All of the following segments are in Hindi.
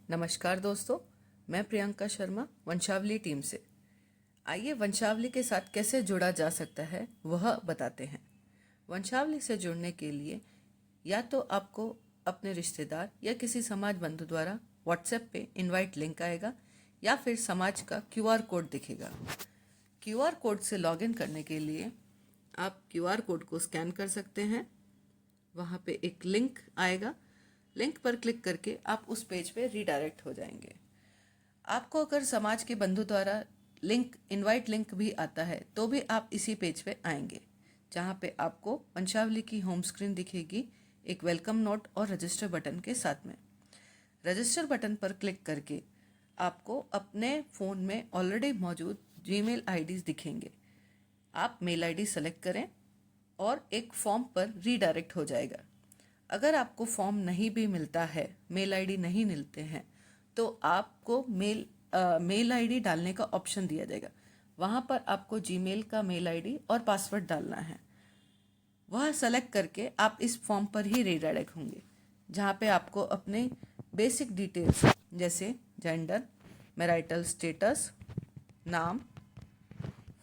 नमस्कार दोस्तों, मैं प्रियंका शर्मा वंशावली टीम से। आइए वंशावली के साथ कैसे जुड़ा जा सकता है वह बताते हैं। वंशावली से जुड़ने के लिए या तो आपको अपने रिश्तेदार या किसी समाज बंधु द्वारा व्हाट्सएप पे इनवाइट लिंक आएगा या फिर समाज का क्यूआर कोड दिखेगा। क्यूआर कोड से लॉगिन करने के लिए आप क्यूआर कोड को स्कैन कर सकते हैं। वहाँ पे एक लिंक आएगा, लिंक पर क्लिक करके आप उस पेज पे रीडायरेक्ट हो जाएंगे। आपको अगर समाज के बंधु द्वारा इनवाइट लिंक भी आता है तो भी आप इसी पेज पे आएंगे, जहाँ पे आपको वंशावली की होम स्क्रीन दिखेगी एक वेलकम नोट और रजिस्टर बटन के साथ में। रजिस्टर बटन पर क्लिक करके आपको अपने फ़ोन में ऑलरेडी मौजूद जीमेल आईडीज दिखेंगे। आप मेल आईडी सेलेक्ट करें और एक फॉर्म पर रीडायरेक्ट हो जाएगा। अगर आपको फॉर्म नहीं भी मिलता है, मेल आईडी नहीं मिलते हैं, तो आपको मेल आईडी डालने का ऑप्शन दिया जाएगा। वहाँ पर आपको जीमेल का मेल आईडी और पासवर्ड डालना है। वह सेलेक्ट करके आप इस फॉर्म पर ही रीडायरेक्ट होंगे, जहाँ पे आपको अपने बेसिक डिटेल्स जैसे जेंडर, मैरिटल स्टेटस, नाम,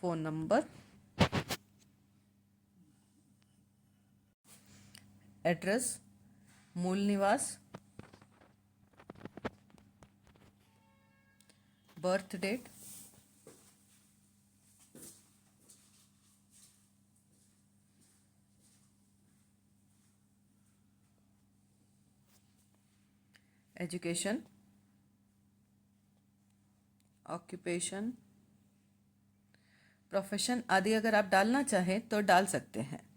फ़ोन नंबर, एड्रेस, मूल निवास, birth date, education, occupation, profession आदि अगर आप डालना चाहें तो डाल सकते हैं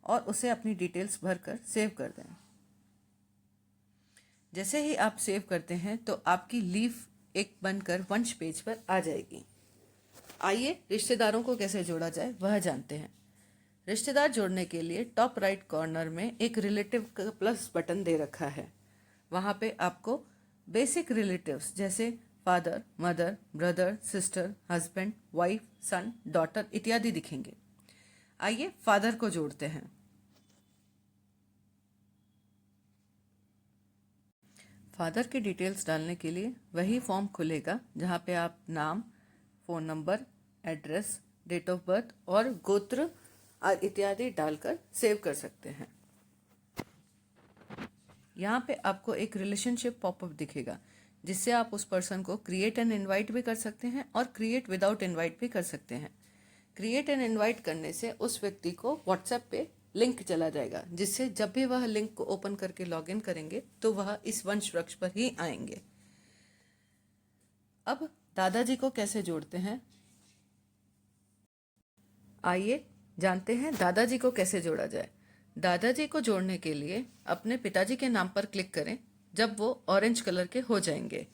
और उसे अपनी डिटेल्स भरकर सेव कर दें। जैसे ही आप सेव करते हैं तो आपकी लीफ एक बनकर वंश पेज पर आ जाएगी। आइए रिश्तेदारों को कैसे जोड़ा जाए वह जानते हैं। रिश्तेदार जोड़ने के लिए टॉप राइट कॉर्नर में एक रिलेटिव का प्लस बटन दे रखा है। वहाँ पे आपको बेसिक रिलेटिव्स जैसे father, mother, brother, sister, husband, wife, son, daughter इत्यादि दिखेंगे। आइए फादर को जोड़ते हैं। फादर की डिटेल्स डालने के लिए वही फॉर्म खुलेगा, जहाँ पे आप नाम, phone number, address, date of birth और गोत्र इत्यादि डालकर सेव कर सकते हैं। यहाँ पे आपको एक रिलेशनशिप पॉपअप दिखेगा, जिससे आप उस पर्सन को क्रिएट एंड इनवाइट भी कर सकते हैं और क्रिएट विदाउट इनवाइट भी कर सकते हैं। क्रिएट एंड इनवाइट करने से उस व्यक्ति को व्हाट्सएप पे लिंक चला जाएगा, जिससे जब भी वह लिंक को ओपन करके लॉगिन करेंगे तो वह इस वंश वृक्ष पर ही आएंगे। अब दादाजी को कैसे जोड़ते हैं, आइए जानते हैं दादाजी को कैसे जोड़ा जाए। दादाजी को जोड़ने के लिए अपने पिताजी के नाम पर क्लिक करें जब वो ऑरेंज कलर के हो जाएंगे।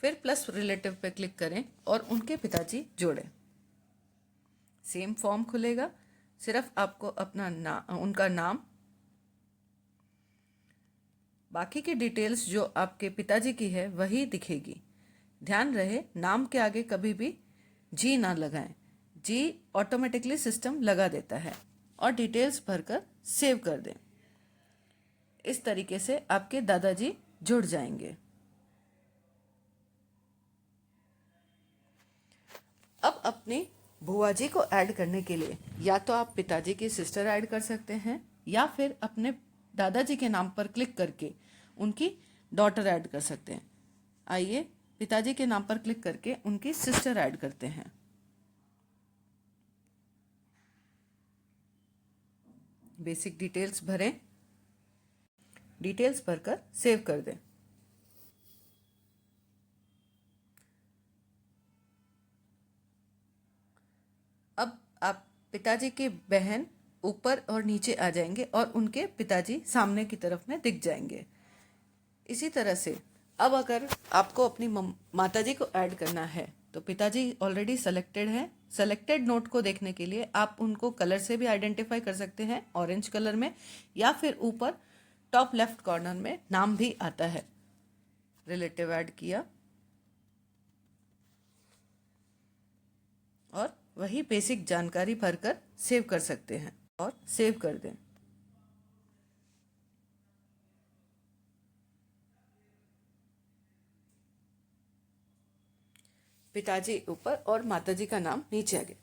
फिर प्लस रिलेटिव पे क्लिक करें और उनके पिताजी जोड़ें। सेम फॉर्म खुलेगा, सिर्फ आपको उनका नाम, बाकी की डिटेल्स जो आपके पिताजी की है वही दिखेगी। ध्यान रहे नाम के आगे कभी भी जी ना लगाएं, जी ऑटोमेटिकली सिस्टम लगा देता है। और डिटेल्स भरकर सेव कर दें। इस तरीके से आपके दादाजी जुड़ जाएंगे। अब अपनी बुआ जी को ऐड करने के लिए या तो आप पिताजी की सिस्टर ऐड कर सकते हैं या फिर अपने दादाजी के नाम पर क्लिक करके उनकी डॉटर ऐड कर सकते हैं। आइए पिताजी के नाम पर क्लिक करके उनकी सिस्टर ऐड करते हैं। बेसिक डिटेल्स भरें, डिटेल्स भरकर सेव कर दें। अब आप पिताजी की बहन ऊपर और नीचे आ जाएंगे और उनके पिताजी सामने की तरफ में दिख जाएंगे। इसी तरह से अब अगर आपको अपनी माताजी को ऐड करना है तो पिताजी ऑलरेडी सेलेक्टेड है। सेलेक्टेड नोट को देखने के लिए आप उनको कलर से भी आइडेंटिफाई कर सकते हैं, ऑरेंज कलर में, या फिर ऊपर टॉप लेफ्ट कॉर्नर में नाम भी आता है। रिलेटिव ऐड किया और वही बेसिक जानकारी भरकर सेव कर सकते हैं और सेव कर दें। पिताजी ऊपर और माताजी का नाम नीचे आ गया।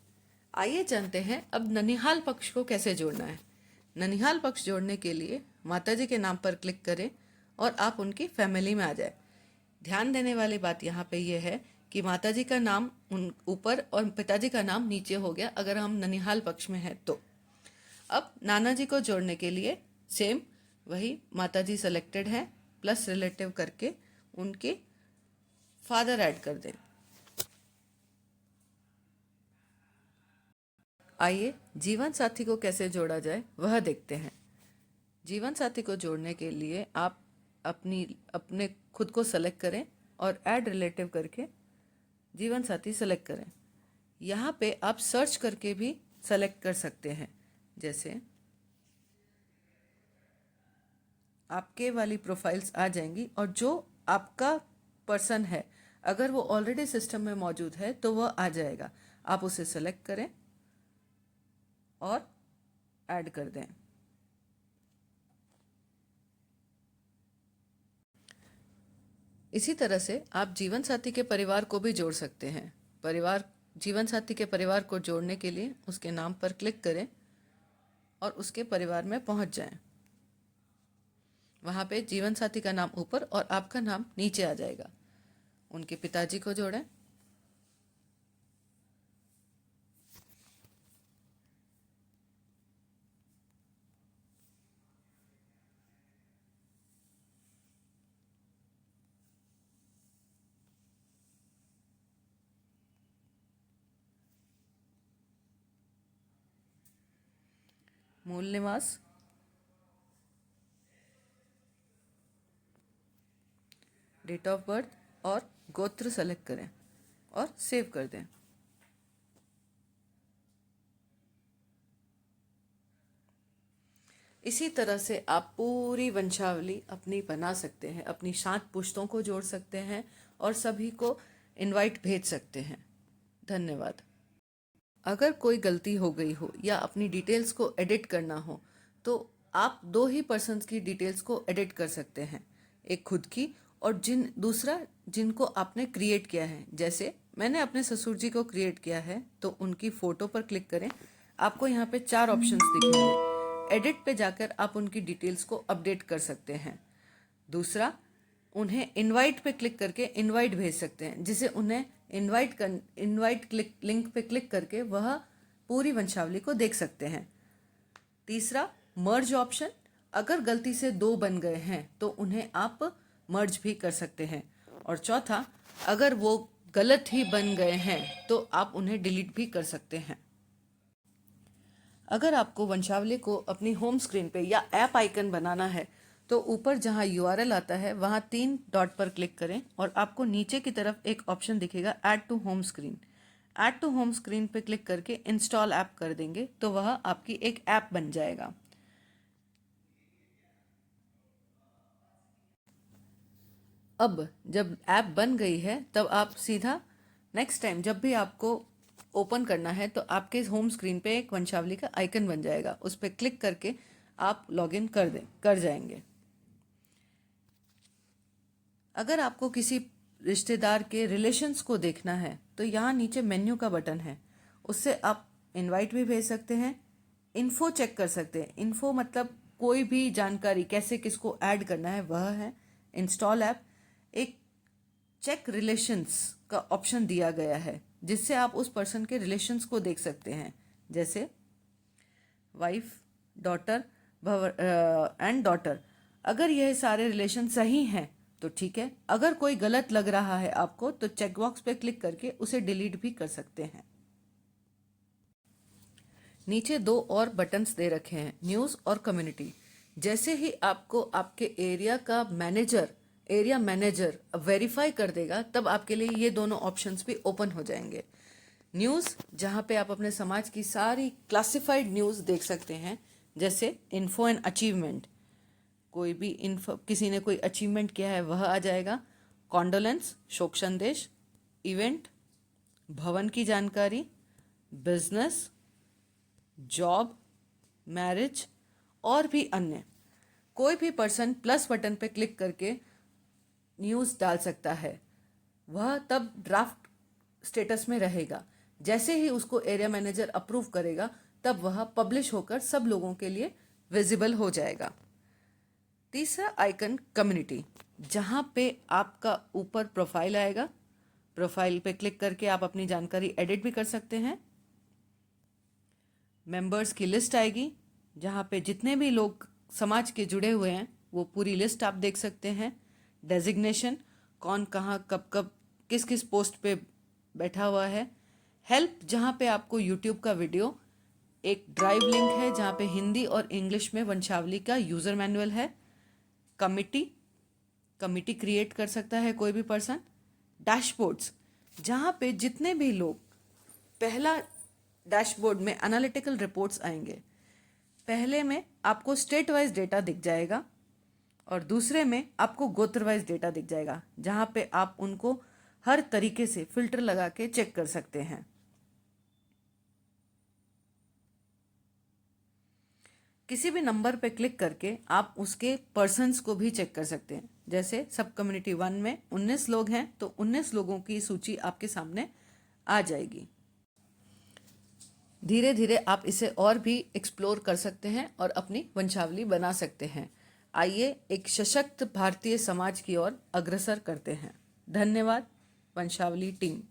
आइए जानते हैं अब ननिहाल पक्ष को कैसे जोड़ना है। ननिहाल पक्ष जोड़ने के लिए माताजी के नाम पर क्लिक करें और आप उनकी फैमिली में आ जाए। ध्यान देने वाली बात यहाँ पे ये है कि माताजी का नाम ऊपर और पिताजी का नाम नीचे हो गया अगर हम ननिहाल पक्ष में हैं तो। अब नाना जी को जोड़ने के लिए सेम वही, माताजी सेलेक्टेड है, प्लस रिलेटिव करके उनके फादर ऐड कर दें। आइए जीवन साथी को कैसे जोड़ा जाए वह देखते हैं। जीवन साथी को जोड़ने के लिए आप अपने खुद को सेलेक्ट करें और ऐड रिलेटिव करके जीवन साथी सेलेक्ट करें। यहाँ पे आप सर्च करके भी सेलेक्ट कर सकते हैं, जैसे आपके वाली प्रोफाइल्स आ जाएंगी और जो आपका पर्सन है अगर वो ऑलरेडी सिस्टम में मौजूद है तो वह आ जाएगा। आप उसे सेलेक्ट करें और ऐड कर दें। इसी तरह से आप जीवन साथी के परिवार को भी जोड़ सकते हैं। जीवन साथी के परिवार को जोड़ने के लिए उसके नाम पर क्लिक करें और उसके परिवार में पहुंच जाएं। वहां पे जीवन साथी का नाम ऊपर और आपका नाम नीचे आ जाएगा। उनके पिताजी को जोड़ें। मूल निवास, डेट ऑफ बर्थ और गोत्र सेलेक्ट करें और सेव कर दें। इसी तरह से आप पूरी वंशावली अपनी बना सकते हैं, अपनी 7 पुश्तों को जोड़ सकते हैं और सभी को इनवाइट भेज सकते हैं। धन्यवाद। अगर कोई गलती हो गई हो या अपनी डिटेल्स को एडिट करना हो तो आप 2 ही पर्सन्स की डिटेल्स को एडिट कर सकते हैं, एक खुद की और दूसरा जिनको आपने क्रिएट किया है। जैसे मैंने अपने ससुर जी को क्रिएट किया है तो उनकी फ़ोटो पर क्लिक करें। आपको यहाँ पे 4 ऑप्शंस दिखेंगे। एडिट पे जाकर आप उनकी डिटेल्स को अपडेट कर सकते हैं। दूसरा, उन्हें इनवाइट पे क्लिक करके इनवाइट भेज सकते हैं, जिसे उन्हें इनवाइट लिंक पे क्लिक करके वह पूरी वंशावली को देख सकते हैं। तीसरा, मर्ज ऑप्शन, अगर गलती से 2 बन गए हैं तो उन्हें आप मर्ज भी कर सकते हैं। और चौथा, अगर वो गलत ही बन गए हैं तो आप उन्हें डिलीट भी कर सकते हैं। अगर आपको वंशावली को अपनी होम स्क्रीन पे या ऐप आइकन बनाना है तो ऊपर जहां URL आता है वहां 3 डॉट पर क्लिक करें और आपको नीचे की तरफ एक ऑप्शन दिखेगा add to home screen. Add to home screen पे क्लिक करके इंस्टॉल ऐप कर देंगे तो वह आपकी एक ऐप बन जाएगा। अब जब ऐप बन गई है तब आप सीधा नेक्स्ट टाइम जब भी आपको ओपन करना है तो आपके होम स्क्रीन पे एक वंशावली का आइकन बन जाएगा, उस पर क्लिक करके आप लॉगिन कर जाएंगे। अगर आपको किसी रिश्तेदार के रिलेशंस को देखना है तो यहाँ नीचे मेन्यू का बटन है, उससे आप इनवाइट भी भेज सकते हैं, इन्फो चेक कर सकते हैं। इन्फो मतलब कोई भी जानकारी कैसे किसको ऐड करना है वह है। इंस्टॉल ऐप, एक चेक रिलेशंस का ऑप्शन दिया गया है जिससे आप उस पर्सन के रिलेशंस को देख सकते हैं, जैसे वाइफ, डॉटर एंड डॉटर। अगर यह सारे रिलेशन सही हैं तो ठीक है, अगर कोई गलत लग रहा है आपको तो चेक बॉक्स पे क्लिक करके उसे डिलीट भी कर सकते हैं। नीचे 2 और बटन्स दे रखे हैं, न्यूज़ और कम्युनिटी। जैसे ही आपको आपके एरिया मैनेजर वेरीफाई कर देगा तब आपके लिए ये दोनों ऑप्शंस भी ओपन हो जाएंगे। न्यूज़, जहाँ पे आप अपने समाज की सारी क्लासिफाइड न्यूज़ देख सकते हैं, जैसे इन्फो एंड अचीवमेंट, कोई भी किसी ने कोई अचीवमेंट किया है वह आ जाएगा। कॉन्डोलेंस, शोक संदेश, इवेंट, भवन की जानकारी, बिजनेस, जॉब, मैरिज और भी अन्य। कोई भी पर्सन प्लस बटन पे क्लिक करके न्यूज़ डाल सकता है। वह तब ड्राफ्ट स्टेटस में रहेगा। जैसे ही उसको एरिया मैनेजर अप्रूव करेगा तब वह पब्लिश होकर सब लोगों के लिए विजिबल हो जाएगा। तीसरा आइकन कम्युनिटी, जहाँ पे आपका ऊपर प्रोफाइल आएगा। प्रोफाइल पे क्लिक करके आप अपनी जानकारी एडिट भी कर सकते हैं। मेंबर्स की लिस्ट आएगी, जहाँ पे जितने भी लोग समाज के जुड़े हुए हैं वो पूरी लिस्ट आप देख सकते हैं। डेजिग्नेशन, कौन कहाँ कब कब किस किस पोस्ट पे बैठा हुआ है। हेल्प, जहाँ पे आपको यूट्यूब का वीडियो, एक ड्राइव लिंक है जहाँ पे हिंदी और इंग्लिश में वंशावली का यूज़र मैनुअल है। कमिटी क्रिएट कर सकता है कोई भी पर्सन। डैशबोर्ड्स, जहाँ पे जितने भी लोग, पहला डैशबोर्ड में एनालिटिकल रिपोर्ट्स आएंगे। पहले में आपको स्टेट वाइज डेटा दिख जाएगा और दूसरे में आपको गोत्र वाइज डेटा दिख जाएगा, जहाँ पे आप उनको हर तरीके से फिल्टर लगा के चेक कर सकते हैं। किसी भी नंबर पे क्लिक करके आप उसके पर्सन्स को भी चेक कर सकते हैं। जैसे सब कम्युनिटी 1 में 19 लोग हैं तो 19 लोगों की सूची आपके सामने आ जाएगी। धीरे धीरे आप इसे और भी एक्सप्लोर कर सकते हैं और अपनी वंशावली बना सकते हैं। आइए एक सशक्त भारतीय समाज की ओर अग्रसर करते हैं। धन्यवाद वंशावली टीम।